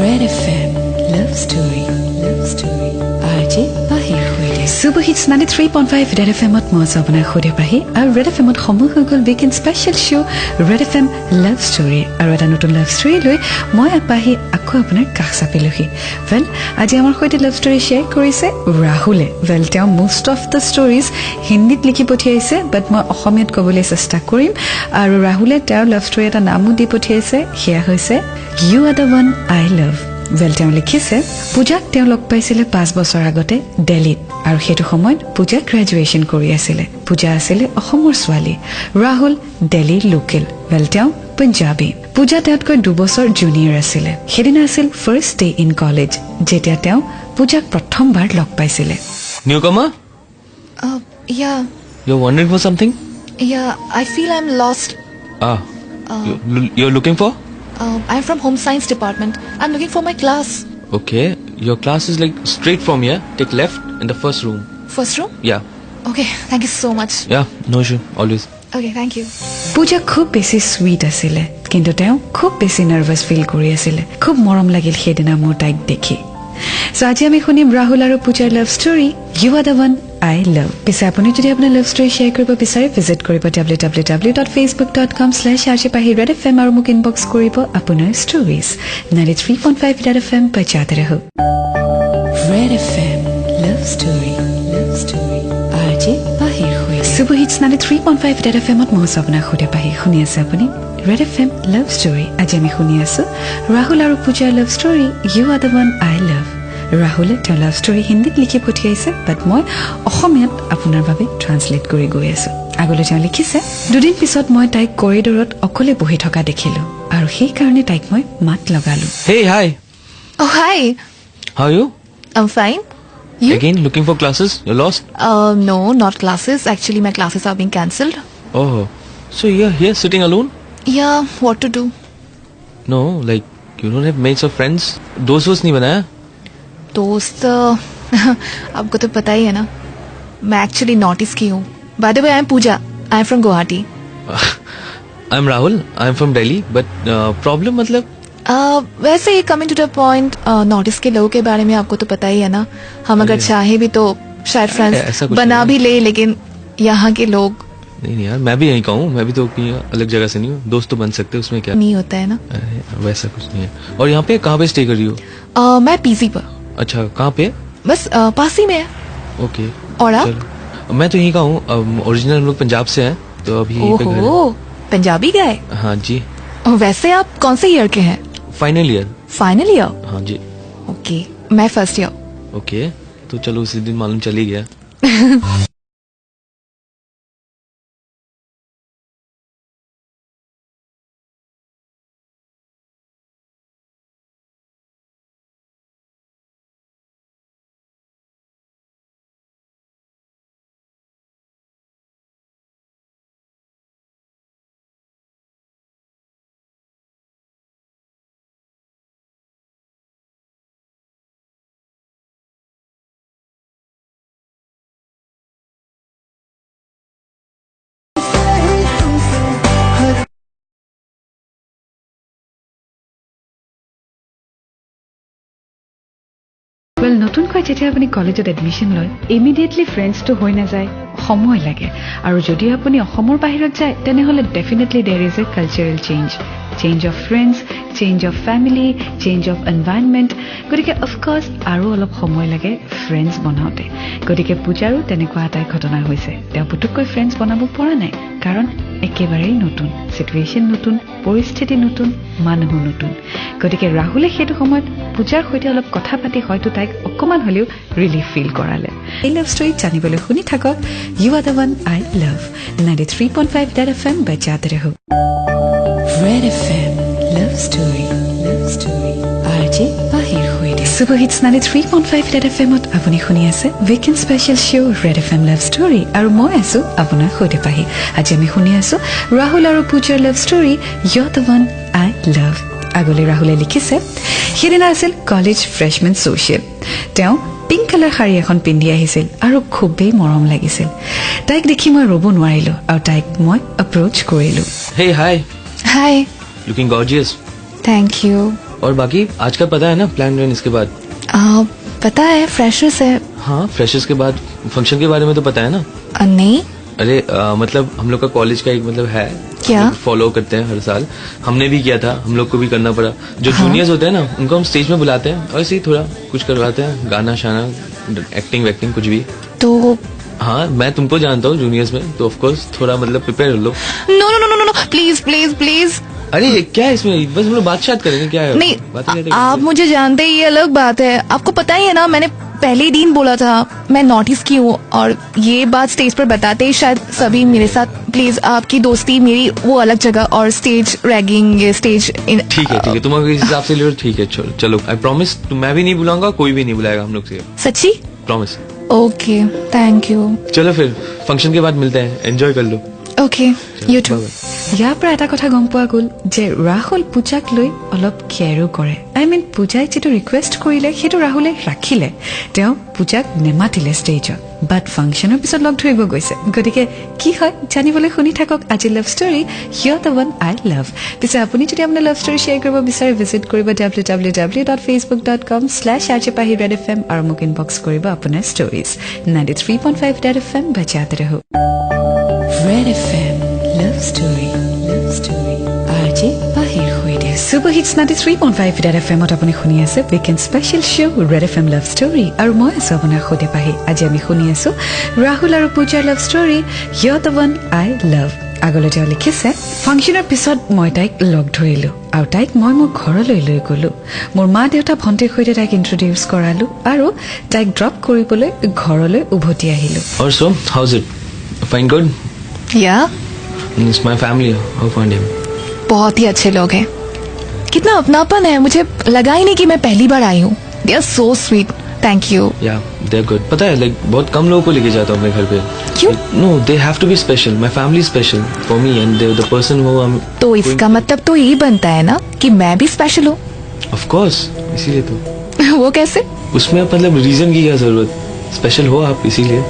Red FM Love Story RJ Pahir Hoide Super Hits 93.5 Red FM at Moza Apuna Khode Pahi aru Red FM at Homu Hugul Weekend Special Show Red FM Love Story aru eta notun love story loi moi apahi akko apunar kakh sapilohi well aji amar khoite love story share korise Rahule well tell most of the stories Hindi likhi pothiaise but moi Ohomiyat kobole chesta korim aru Rahule tell love story eta namu di pothiaise hiya hoise You are the one I love well তেওঁ লিখিছে পূজাক তেওঁ লগ পাইছিলে 5 বছৰ আগতে দিল্লীত আৰু হেতু সময়ত পূজা গ্ৰেজুৱেচন কৰি আছিল পূজা আছিল অসমৰ ছোৱালী ৰাহুল দিল্লীৰ লোকেল well তেওঁ পঞ্জাবী পূজা তেওঁতকৈ 2 বছৰ জুনিয়ৰ আছিল হেদিনা আছিল ফাৰ্ষ্ট ডে ইন কলেজ যেতিয়া তেওঁ পূজাক প্ৰথমবাৰ লগ পাইছিলে Newcomer? Yeah. You're wondering for something? Yeah, I feel I'm lost. You're looking for? I'm from Home Science Department. I'm looking for my class. Okay. Your class is like straight from here. Take left in the first room. First room? Yeah. Okay, thank you so much. Yeah, no issue. Always. Okay, thank you. পূজা খুব বেছি sweet আছিল কিন্তু তেওঁ খুব বেছি nervous feel কৰি আছিল খুব মৰম লাগিল হেদিনা মোৰ তাইক দেখি সো আজি আমি শুনিম ৰাহুল আৰু পূজাৰ love story you are the one I love. পিছে আপুনি যদি আপোনাৰ লাভ ষ্টৰী শ্বেয়াৰ কৰিব বিচাৰে ভিজিট কৰিব www.facebook.com/rjpahir.fm আৰু মোক ইনবক্স কৰিব আপোনাৰ ষ্টৰীজ 93.5 Red FM बजाते रहो Red FM Love Story RJ Pahir हुई Super Hits 93.5 Red FM at mohsa apna khode pahi khuni ase apuni Red FM Love Story aji ami khuni asu Rahul aru Pooja love story You are the one I love Rahule তেওঁ love story হিন্দীত লিখি পঠিয়াইছে বাট মই অসমীয়াত আপোনাৰ বাবে translate কৰি গৈ আছো আগলৈ তেওঁ লিখিছে দুদিন পিছত মই তাইক কৰিডৰত অকলে বহি থকা দেখিলো আৰু সেই কাৰণে তাইক মই মাত লগালো Hey, hi. Oh, hi. How are you? I'm fine. You? Again, looking for classes? You're lost? No, not classes. Actually, my classes are being cancelled. Oh. So you're here sitting alone? Yeah, what to do? No, like you don't have mates or friends? Dost नहीं बनाया? दोस्त आपको तो पता ही है ना मैं actually north east की हूँ by the way I am Puja I am from Guwahati I am Rahul I am from Delhi but problem मतलब वैसे ही coming to the point north east के लोगों के बारे में आपको तो पता ही है ना हम अगर चाहे भी तो शायद फ्रेंड्स बना भी ले लेकिन यहाँ के लोग नहीं यार मैं भी यहीं का हूँ मैं भी तो अलग जगह से नहीं हूँ दोस्त तो बन सकते उसमें क्या नहीं होता है ना वैसा कुछ नहीं है और यहाँ पे कहाँ पे स्टे कर रही हो मैं पीजी पर अच्छा कहाँ पे बस पास ही में है ओके और आप मैं तो यहीं का हूँ ओरिजिनल हम लोग पंजाब से हैं तो अभी यहीं पे घर है। पंजाबी गए हाँ जी वैसे आप कौन से ईयर के हैं फाइनल ईयर हाँ जी ओके मैं फर्स्ट ईयर ओके तो चलो उसी दिन मालूम चल ही गया well নতুনকৈ যেতিয়া আপুনি কলেজত এডমিশন লয় ইমিডিয়েটলি ফ্ৰেণ্ডছ তো হৈ না যায় সময় লাগে আৰু যদি আপুনি অসমৰ বাহিৰত যায় তেনেহলে definitely there is a cultural change of friends change of family change of environment গতিকে অফ কোৰ্স আৰু অলপ সময় লাগে ফ্ৰেণ্ডছ বনাওতে গতিকে পূজাৰো তেনেকুৱা এটা ঘটনা হৈছে তেওঁ পুতুককৈ ফ্ৰেণ্ডছ বনাব পৰা নাই কাৰণ একেবাৰেই নতুন সিচুৱেচন নতুন পৰিস্থিতি নতুন মানুহ নতুন গতিকে ৰাহুলে সেইটো সময়ত পূজাৰ সৈতে অলপ কথা পাতি হয়তো তাইক অকমান হলেও ৰিলিফ ফিল কৰালে এই লাভ ষ্টৰী জানিবলৈ শুনি থাকক you are the one I love 93.5 Red FM बजाते रहो Red FM Love Story RJ Pahir हुई Super Hits 93.5 Red FM at আপুনি শুনি আছে weekend special show Red FM Love Story আৰু মই আছো আপোনাৰ সৈতে পাহি আজি আমি শুনি আছো ৰাহুল আৰু পূজাৰ love story You're the one I love আগলে ৰাহুলে লিখিছে হেদিনা আছিল কলেজ ফ্ৰেশমেন সোশ্যাল তেওঁ পিংক কালাৰ শাৰী এখন পিন্ধি আহিছিল আৰু খুবেই মৰম লাগিছিল তাইক দেখি মই ৰব নোৱাৰিলো আৰু তাইক মই এপ্ৰোচ কৰিলো Hey, hi. Hi. Looking gorgeous. Thank you. और बाकी आज का पता है ना प्लान व्लान इसके बाद? पता है, फ्रेशर्स है। हाँ, फ्रेशर्स के बाद फंक्शन के बारे में तो पता है ना? नहीं। अरे मतलब हम लोग का कॉलेज का एक मतलब है, क्या फॉलो करते हैं हर साल। हमने भी किया था, हम लोग को भी करना पड़ा। जो जूनियर्स होते हैं ना, उनको हम स्टेज में बुलाते हैं और ऐसे ही थोड़ा कुछ करवाते हैं, गाना शाना, एक्टिंग वैक्टिंग कुछ भी। तो हाँ, मैं तुमको जानता हूँ जूनियर्स में, तो ऑफ कोर्स थोड़ा मतलब प्रिपेयर हो लो। No no no no no, please please please. अरे क्या है इसमें, बस हम लोग बात करेंगे, क्या है? नहीं, आप मुझे जानते ही, ये अलग बात है। आपको पता ही है ना, मैंने पहले ही दिन बोला था मैं नोटिस की हूँ, और ये बात स्टेज पर बताते ही शायद सभी मेरे साथ। प्लीज, आपकी दोस्ती मेरी वो अलग जगह, और स्टेज रैगिंग, ये स्टेज ठीक है तुम अगर इस हिसाब से ले लो, ठीक है चलो। आई प्रॉमिस, मैं भी नहीं बुलाऊंगा, कोई भी नहीं बुलाएगा हम लोग से। सच्ची? प्रॉमिस। Okay, thank you. चलो फिर फंक्शन के बाद मिलते हैं, एंजॉय कर लो। Okay, you too. ইয়াৰ পৰা এটা কথা গম পোৱা গ'ল যে ৰাহুল পূজাক লৈ অলপ কেয়াৰো কৰে। পূজাই যিটো ৰিকুৱেষ্ট কৰিলে সেইটো ৰাহুলে ৰাখিলে। তেওঁ পূজাক নেমাতিলে ষ্টেজত, বাট ফাংচনৰ পিছত লগ ধৰিব গৈছে। গতিকে কি হয় জানিবলৈ শুনি থাকক আজি love story, you the one I love. পিছে আপুনি যদি আপোনাৰ লাভ ষ্টৰী শ্বেয়াৰ কৰিব বিচাৰে, ভিজিট কৰিব www.facebook.com/rjpahir.fm আৰু মোক ইনবক্স কৰিব আপোনাৰ ষ্টৰিজ। 93.5 Red FM बजाते रहो। Red FM Love Story, Love Story, RJ Pahir Hoide. Super Hits 93.5 Red FM ত আপুনি শুনি আছে weekend special show' Red FM Love Story, আৰু মই আছো আপোনাৰ সৈতে পাহি। আজি আমি শুনি আছো ৰাহুল আৰু পূজাৰ love story, you the one I love. আগলৈ তেওঁ লিখিছে, ফাংচনৰ পিছত মই তাইক লগ ধৰিলো আৰু তাইক মই মোৰ ঘৰলৈ লৈ গলো। মোৰ মা দেউতা ভণ্টিৰ সৈতে তাইক ইন্ট্ৰডিউচ কৰালো আৰু তাইক ড্ৰপ কৰিবলৈ ঘৰলৈ উভতি আহিলো। और so how is it? Fine, good? Yeah, it's my family, how find him? बहुत ही अच्छे लोग हैं, कितना अपनापन है। मुझे लगा ही नहीं कि मैं पहली बार आई हूँ। They are so sweet, thank you. Yeah they are good. पता है लाइक बहुत कम लोगों को लेके जाता हूँ अपने घर पे। क्यों? No, they have to be special. My family special for me and they the person who I am. तो इसका मतलब तो यही बनता है ना कि मैं भी स्पेशल हूँ। ऑफ कोर्स, इसीलिए तो। वो कैसे? उसमें मतलब रीजन की क्या जरूरत, स्पेशल हो आप इसीलिए।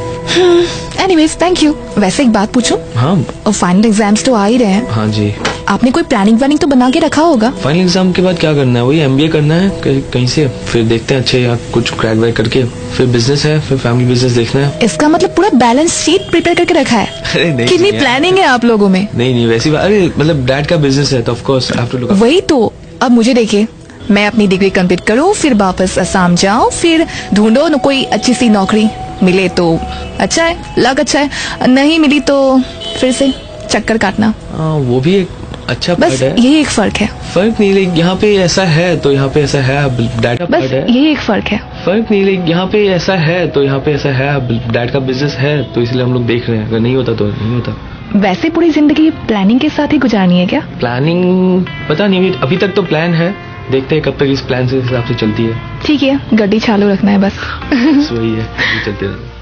Anyways, thank you. वैसे एक बात पूछूं? हाँ। और फाइनल एग्जाम्स तो आ ही रहे हैं। हाँ जी। आपने कोई प्लानिंग तो बना के रखा होगा? फाइनल एग्जाम के बाद क्या करना है, वही MBA करना है कहीं से, फिर देखते हैं अच्छे या कुछ क्रैक वैक करके, फिर बिजनेस है, फिर फैमिली बिजनेस देखना है। इसका मतलब पूरा बैलेंस शीट प्रिपेयर करके रखा है? अरे नहीं, कितनी प्लानिंग है आप लोगों में। नहीं वैसी बात, अरे मतलब डैड का बिजनेस है तो of course I have to look. वही तो। अब मुझे देखिए, मैं अपनी डिग्री कंप्लीट करूँ, फिर वापस असम जाऊँ, फिर ढूंढो न कोई अच्छी सी नौकरी, मिले तो अच्छा है, लक अच्छा है, नहीं मिली तो फिर से चक्कर काटना। वो भी एक अच्छा बस पार्ट है। यही एक फर्क है। फर्क नहीं, लाइक यहाँ पे ऐसा है तो यहाँ पे ऐसा है, डैड का बस पार्ट है। यही एक फर्क है। फर्क नहीं, लाइक यहाँ पे ऐसा है तो यहाँ पे ऐसा है, डैड का बिजनेस है तो इसलिए हम लोग देख रहे हैं, अगर नहीं होता तो नहीं होता। वैसे पूरी जिंदगी प्लानिंग के साथ ही गुजारनी है क्या? प्लानिंग पता नहीं, अभी तक तो प्लान है, देखते हैं कब तक इस प्लान से हिसाब से चलती है। ठीक है, गड्डी चालू रखना है बस। वही है, चलते रहते।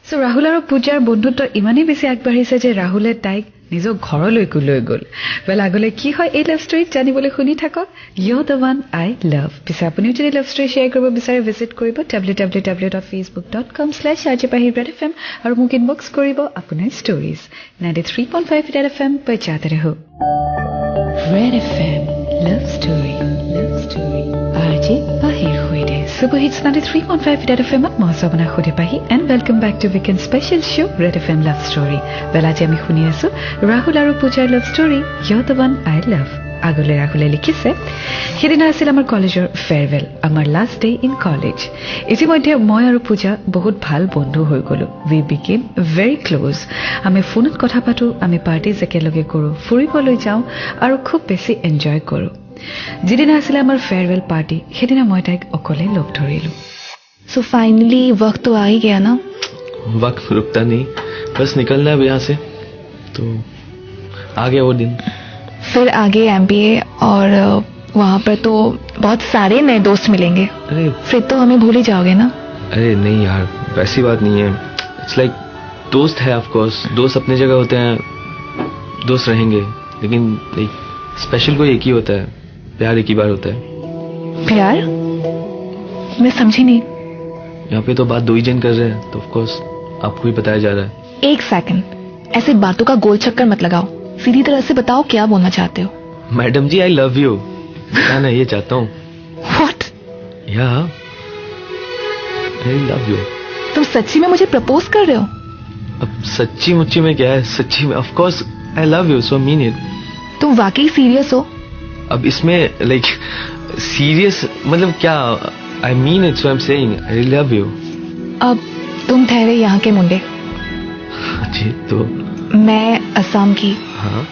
সো ৰাহুল আৰু পূজাৰ বন্ধুত্ব ইমানেই বেছি আগবাঢ়িছে যে ৰাহুলে তাইক নিজৰ ঘৰলৈকো লৈ গ'ল। আগলৈ কি হয় এই লাভ ষ্টৰীত জানিবলৈ শুনি থাকক you the one I love. পিছে আপুনিও যদি লাভ ষ্টৰী শ্বেয়াৰ কৰিব বিচাৰে, ভিজিট কৰিব www.facebook.com/rjpahir.fm আৰু মোক ইনবক্স কৰিব আপোনাৰ ষ্টৰিজ। 93.5 Red FM बजाते रहो। Red FM Love Story, Love Story, RJ Pahir Hoide. Super Hits 93.5 Red FM মই আছো আপোনাৰ সৈতে Pahi, and welcome back to weekend special show' Red FM Love Story। আজি আমি শুনি আছো ৰাহুল আৰু পূজাৰ love story, you the one I love. আগলৈ ৰাহুলে লিখিছে, সেইদিনা আছিল আমাৰ কলেজৰ ফেয়াৰৱেল, আমাৰ লাষ্ট ডে ইন কলেজ। ইতিমধ্যে মই আৰু পূজা বহুত ভাল বন্ধু হৈ গ'লো। উই বিকেম ভেৰি ক্ল'জ। আমি ফোনত কথা পাতোঁ, আমি পাৰ্টিজ একেলগে কৰোঁ, ফুৰিবলৈ যাওঁ আৰু খুব বেছি এনজয় কৰোঁ। যিদিনা আছিলে আমাৰ ফেয়াৰৱেল পাৰ্টি, সেইদিনা মই তাইক অকলে লগ ধৰিলোঁ। सो फाइनली वक्त तो आ ही गया ना। वक्त रुकता नहीं, बस निकलना है अब यहाँ से, तो आ गया वो दिन। फिर आगे MBA और वहाँ पर तो बहुत सारे नए दोस्त मिलेंगे। अरे फिर तो हमें भूल ही जाओगे ना। अरे नहीं यार, वैसी बात नहीं है। इट्स लाइक दोस्त है, ऑफ कोर्स दोस्त अपनी जगह होते हैं, दोस्त रहेंगे, लेकिन लाइक स्पेशल कोई एक ही होता है, प्यार एक ही बार होता है। प्यार? मैं समझी नहीं। यहाँ पे तो बात दो ही जन कर रहे हैं, तो ऑफ कोर्स आपको ही बताया जा रहा है। एक सेकंड, ऐसे बातों का गोल चक्कर मत लगाओ, सीधी तरह से बताओ क्या बोलना चाहते हो। Madam ji, I love you, बताना ये चाहता हूँ। व्हाट? या आई लव यू। तुम सच्ची में मुझे प्रपोज कर रहे हो? अब सच्ची मुच्ची में क्या है, सच्ची में of course I love you, so mean it. तुम वाकई सीरियस हो? अब इसमें लाइक सीरियस मतलब क्या, I mean it, so I am saying I love you. अब तुम ठहरे यहाँ के मुंडे, जी तो मैं असम की। हाँ,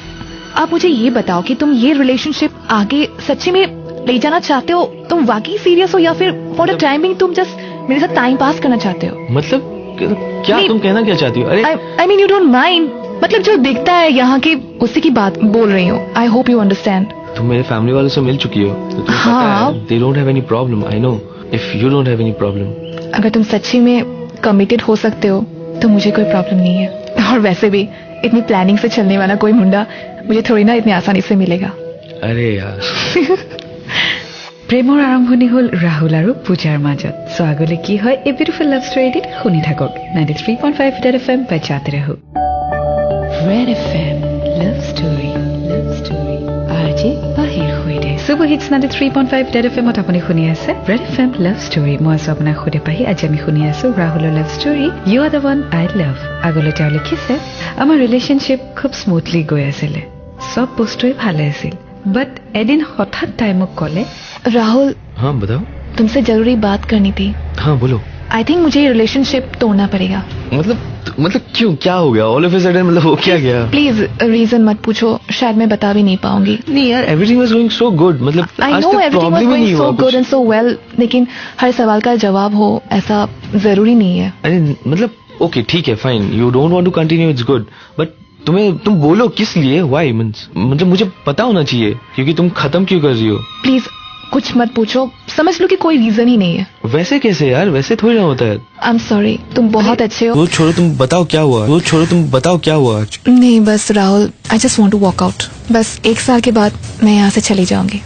आप मुझे ये बताओ कि तुम ये रिलेशनशिप आगे सच्ची में ले जाना चाहते हो? तुम वाकई सीरियस हो या फिर फॉर द टाइमिंग तुम जस्ट मेरे साथ टाइम पास करना चाहते हो? मतलब क्या नहीं, तुम कहना क्या चाहती हो? अरे I mean you don't mind, मतलब जो दिखता है यहाँ की उसी की बात बोल रही हूँ। I hope you understand. तुम मेरे फैमिली वालों से मिल चुकी हो, तो तुम्हें हाँ। पता है they don't have any problem, I know if you don't have any problem. अगर तुम सच्ची में कमिटेड हो सकते हो तो मुझे कोई प्रॉब्लम नहीं है। और वैसे भी इतनी प्लानिंग से चलने वाला कोई मुंडा मुझे थोड़ी ना इतनी आसानी से मिलेगा। अरे यार প্ৰেমৰ আৰম্ভণি হ'ল ৰাহুল আৰু পূজাৰ মাজত। চ' আগলৈ কি হয় এই বিউটিফুল লাভ ষ্টৰীটিত শুনি থাকক। 93.5 Red FM बजाते रहो। Red FM Love Story, Love Story RJ বাহিৰ হৈ দে। Super Hits 93.5 Red FM ত আপুনি শুনি আছে Red FM Love Story। মই আছো আপোনাৰ সৈতে পাহি। আজি আমি শুনি আছো ৰাহুলৰ love story you are the one I love. আগলৈ তেওঁ লিখিছে, আমাৰ ৰিলেশ্যনশ্বিপ খুব স্মুথলি গৈ আছিলে, চব বস্তুৱে ভালে আছিল, বাট এদিন হঠাৎ তাই মোক ক'লে, राहुल हाँ बताओ। तुमसे जरूरी बात करनी थी। हाँ बोलो। आई थिंक मुझे ये रिलेशनशिप तोड़ना पड़ेगा। मतलब क्यों, क्या हो गया ऑल ऑफ अ सडन, मतलब हो क्या गया? प्लीज रीजन मत पूछो, शायद मैं बता भी नहीं पाऊंगी। नहीं यार, everything was going so good, मतलब आई आज नो तक एवरीथिंग वाज प्रॉब्लम ही नहीं गोइंग हुआ so good and so well, लेकिन हर सवाल का जवाब हो ऐसा जरूरी नहीं है। अरे मतलब ओके ठीक है fine, you don't want to continue, it's good, but तुम बोलो किस लिए, व्हाई, मतलब मुझे पता होना चाहिए क्योंकि तुम खत्म क्यों कर रही हो। प्लीज कुछ मत पूछो, समझ लो कि कोई रीजन ही नहीं है। वैसे कैसे यार, वैसे थोड़ी ना होता है। आई एम सॉरी, तुम बहुत अच्छे हो। वो छोड़ो, तुम बताओ क्या हुआ, वो छोड़ो तुम बताओ क्या हुआ आज। नहीं बस Rahul, I just want to walk out. बस 1 साल के बाद मैं यहाँ से चली जाऊंगी।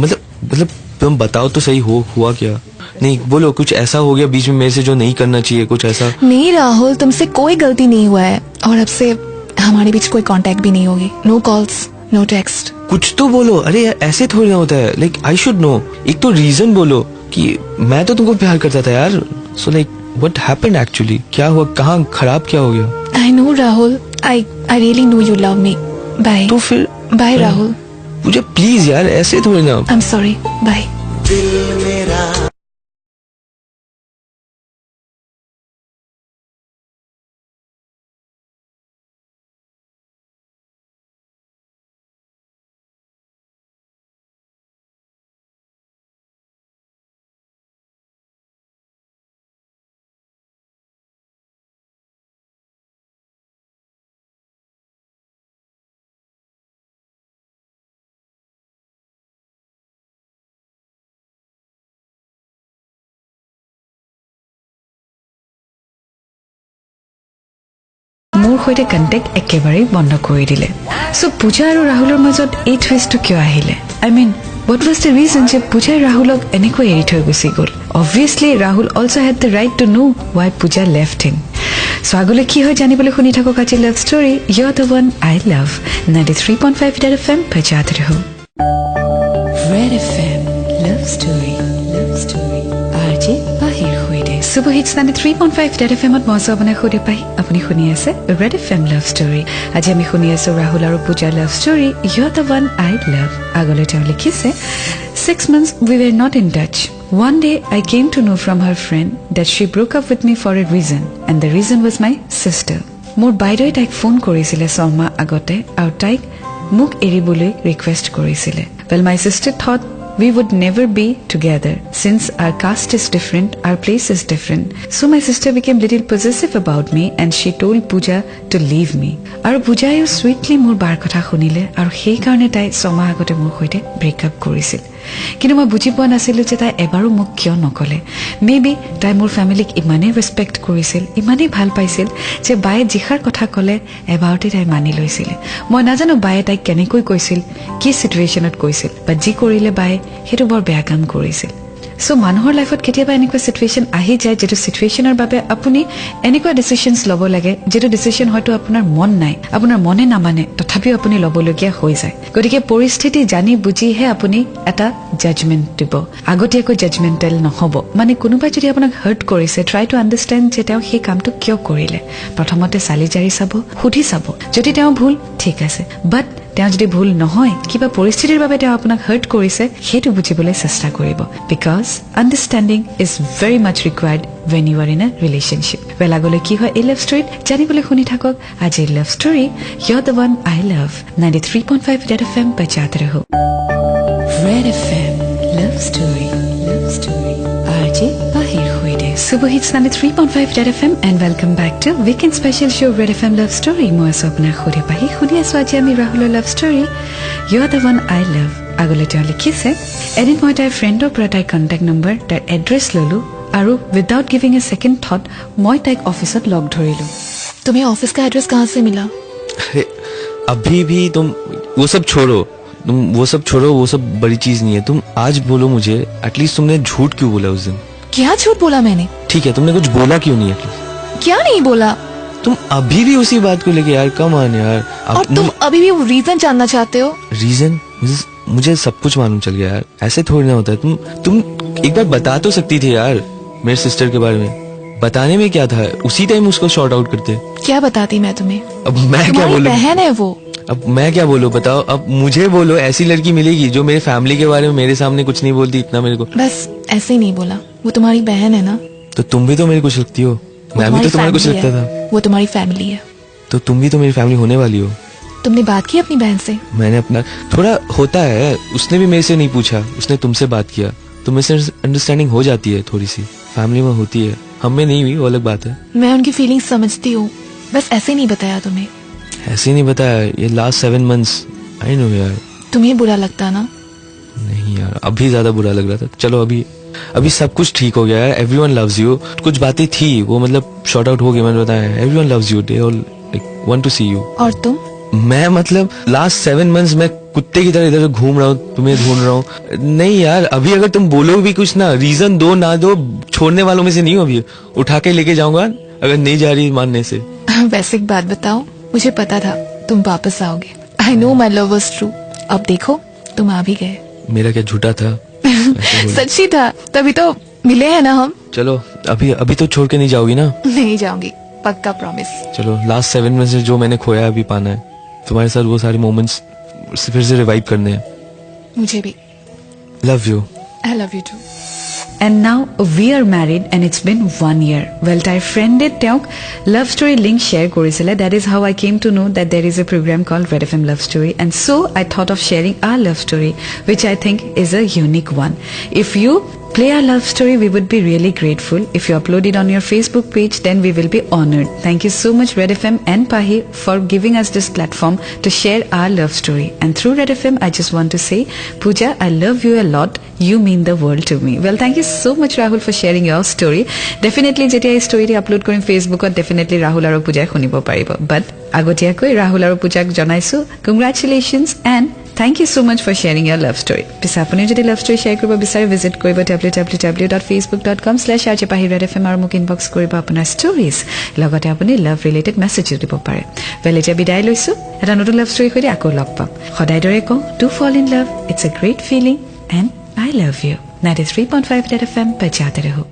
मतलब तुम बताओ तो सही, हुआ क्या? नहीं बोलो, कुछ ऐसा हो गया बीच में मेरे से जो नहीं करना चाहिए, कुछ ऐसा? नहीं राहुल, तुमसे कोई गलती नहीं हुआ है और अब से हमारे बीच कोई कांटेक्ट भी नहीं होगी। No calls, no text. कुछ तो बोलो। अरे यार ऐसे थोड़ी ना होता है, लाइक आई शुड नो, एक तो रीजन बोलो कि मैं तो तुमको प्यार करता था यार, so like what happened actually, क्या हुआ, कहाँ खराब क्या हो गया? I know Rahul, I really know you love me. Bye. तो फिर बाय राहुल। मुझे प्लीज यार ऐसे थोड़ी ना। I am sorry, bye. दिल मेरा মোৰ সৈতে কণ্টেক্ট একেবাৰেই বন্ধ কৰি দিলে। চ' পূজা আৰু ৰাহুলৰ মাজত এই টুইষ্টটো কিয় আহিলে? I mean what was the reason যে পূজাই ৰাহুলক এনেকৈ এৰি থৈ গুচি গ'ল? Obviously Rahul also' had the right to know why Puja left him. So' আগলৈ কি হয় জানিবলৈ শুনি থাকক আজি love story you are the one I love. 93.5 Red FM बजाते रहो। Red FM Love Story, Love Story RJ বাহিৰ হৈ দে। Super Hits 93.5 Red FM at মই আপোনাক সুধি পাই আপুনি শুনি আছে Red FM Love Story. আজি আমি শুনি আছো ৰাহুল আৰু পূজাৰ love story. You're the one I love. আগলৈ তেওঁ লিখিছে 6 months we were not in touch. One day I came to know from her friend that she broke up with me for a reason, and the reason was my sister. মোৰ বাইদেউৱে তাইক phone কৰিছিলে 6 মাহ আগতে আৰু তাইক মোক এৰিবলৈ ৰিকুৱেষ্ট কৰিছিলে. Well, my sister thought we would never be together since our caste is different, our place is different. So my sister became little possessive about me and she told Pooja to leave me. Aru Pooja you sweetly mur bar kotha shunile aru sei karone tai 6 mah agote mur hoite break up korisil. কিন্তু মই বুজি পোৱা নাছিলো যে তাই এবাৰো মোক কিয় নকলে. মেবি তাই মোৰ ফেমিলিক ইমানেই ৰেসপেক্ট কৰিছিল, ইমানেই ভাল পাইছিল যে বায়ে যিখাৰ কথা কলে এবাৰতে তাই মানি লৈছিল. মই নাজানো বায়ে তাইক কেনেকৈ কৈছিল, কি সিচুৱেশ্যনত কৈছিল, বাট যি কৰিলে বায়ে সেইটো বৰ বেয়া কাম কৰিছিল. সো মানুহৰ লাইফত কেতিয়াবা এনেকুৱা সিচুৱেশ্যন আহি যায় যেটো সিচুৱেশ্যনৰ বাবে আপুনি এনেকুৱা ডিসিশনস ল'ব লাগে যেটো ডিসিশন হয়তো আপোনাৰ মন নাই, আপোনাৰ মনে নামানে, তথাপিও আপুনি ল'বলগীয়া হৈ যায়. গতিকে পৰিস্থিতি জানি বুজিহে আপুনি এটা জাজমেন্ট দিব, আগতীয়াকৈ জাজমেন্টাল নহব. মানে কোনোবাই যদি আপোনাক হাৰ্ট কৰিছে, ট্ৰাই টু আণ্ডাৰষ্টেণ্ড যে তেওঁ সেই কামটো কিয় কৰিলে. প্ৰথমতে চালি জাৰি চাব, সুধি চাব. যদি তেওঁ ভুল, ঠিক আছে, বাট তেওঁ যদি ভুল নহয়, কিবা পৰিস্থিতিৰ বাবে তেওঁ আপোনাক হাৰ্ট কৰিছে, সেইটো বুজিবলৈ চেষ্টা কৰিব. Because understanding is very much required when you are in a relationship. Well, আগলৈ কি হয় এই লাভ ষ্টৰীত জানিবলৈ শুনি থাকক আজিৰ love story You're the one I love 93.5 Red FM बजाते रहो. Red FM Love Story RJ Bahir Huide. Super Hits 93.5 Red FM and welcome back to Weekend Special Show Red FM Love Story. মই আপোনাক সুধি পাহি শুনি আছো আজি আমি ৰাহুলৰ love story You're the one I love. আগলৈ তেওঁ লিখিছে এদিন মই তাইৰ ফ্ৰেণ্ডৰ পৰা তাইৰ কণ্টেক্ট নম্বৰ, তাইৰ এড্ৰেছ ললো আৰু without giving a second thought মই তাইক অফিসত লগ ধৰিলো. तुम्हें ऑफिस का एड्रेस कहाँ से मिला? अरे अभी भी तुम वो सब छोड़ो, वो सब बड़ी चीज नहीं है. तुम आज बोलो मुझे, एटलीस्ट तुमने झूठ क्यों बोला उस दिन? क्या झूठ बोला मैंने? ठीक है, तुमने कुछ बोला क्यों नहीं एटलीस्ट? क्या नहीं बोला? तुम अभी भी उसी बात को लेके यार कम आने यार. और तुम अभी भी वो रीजन जानना चाहते हो? रीजन? मुझे सब कुछ मालूम चल गया यार. ऐसे थोड़ी ना होता है. तुम एक बार बता तो सकती थी यार मेरे सिस्टर के बारे में. बताने में क्या था, उसी टाइम उसको शॉर्ट आउट करते. क्या बताती मैं तुम्हें? अब मैं क्या बोलूं? बहन है वो. अब मैं क्या बोलूं बताओ. अब मुझे बोलो ऐसी लड़की मिलेगी जो मेरे फैमिली के बारे में मेरे सामने कुछ नहीं बोलती इतना मेरे को. बस ऐसे ही नहीं बोला. वो तुम्हारी बहन है ना. तो तुम भी तो मेरे कुछ लगती हो. मैं भी तो तुम्हारे कुछ लगता था. वो तुम्हारी फैमिली है. तो तुम भी तो मेरी फैमिली होने वाली हो. तुमने बात की अपनी बहन से? मैंने अपना थोड़ा होता है. उसने भी मेरे से नहीं पूछा, उसने तुमसे बात किया तो मिस अंडरस्टैंडिंग हो जाती है, थोड़ी सी फैमिली में होती है. हम में नहीं हुई वो अलग बात है. मैं उनकी फीलिंग्स समझती हूँ, बस ऐसे नहीं बताया तुम्हें. ऐसे नहीं बताया. ये लास्ट 7 months आई नो यार. तुम्हें बुरा लगता ना? नहीं यार, अभी ज्यादा बुरा लग रहा था. चलो अभी सब कुछ ठीक हो गया यार. Everyone loves you. कुछ बातें थी वो मतलब शॉर्ट आउट हो गई, मैंने बताया. Everyone loves you, they all like want to see you. और तुम? मैं मतलब लास्ट 7 months मैं कुत्ते की तरह इधर घूम रहा हूँ, तुम्हें ढूंढ रहा हूँ. नहीं यार, अभी अगर तुम बोलो भी कुछ ना, रीजन दो ना दो, छोड़ने वालों में से नहीं हो. अभी उठा के लेके जाऊंगा अगर नहीं जा रही मानने से. वैसे एक बात बताओ, मुझे पता था तुम वापस आओगे. I know my love was true. अब देखो तुम आ भी गए. मेरा क्या झूठा था? सच्ची था, तभी तो मिले हैं ना हम. चलो अभी तो छोड़ के नहीं जाओगी ना? नहीं जाऊंगी, पक्का प्रॉमिस. चलो लास्ट 7 months से जो मैंने खोया अभी पाना है. तुम्हारे साथ वो सारे मोमेंट्स फिर से रिवाइव करने हैं. मुझे भी. Love you. I love you too. And now we are married and it's been 1 year. Well, তাইৰ ফ্ৰেণ্ডে তেওঁক লাভ ষ্টৰী লিংক শ্বেয়াৰ কৰিছিলে. That is how I came to know that there is a program called Red FM Love Story, and so I thought of sharing our love story, which I think is a unique one. If you play our love story, we would be really grateful. If you upload it on your Facebook page, then we will be honored. Thank you so much Red FM and Pahi for giving us this platform to share our love story. And through Red FM, I just want to say, Pooja, I love you a lot. You mean the world to me. Well, thank you so much Rahul for sharing your story. Definitely যেতিয়া এই ষ্টৰীটো upload কৰিম ফেচবুকত, definitely Rahul আৰু পূজাই শুনিব পাৰিব. বাট আগতীয়াকৈ ৰাহুল আৰু পূজাক জনাইছো congratulations and Thank you so much for sharing your love story. পিছে আপুনি যদি লাভ ষ্টৰী শ্বেয়াৰ কৰিব বিচাৰে, ভিজিট কৰিব www.facebook.com/rjpahir.fm আৰু মোক ইনবক্স কৰিব আপোনাৰ ষ্টৰিজ. লগতে আপুনি লাভ ৰিলেটেড মেছেজো দিব পাৰে. ৱেল, এতিয়া বিদায় লৈছো. এটা নতুন লাভ ষ্টৰীৰ সৈতে আকৌ লগ পাম. সদায় দৰে কওঁ, do fall in love. It's a great feeling and I love you. 93.5 Red FM बजाते रहो.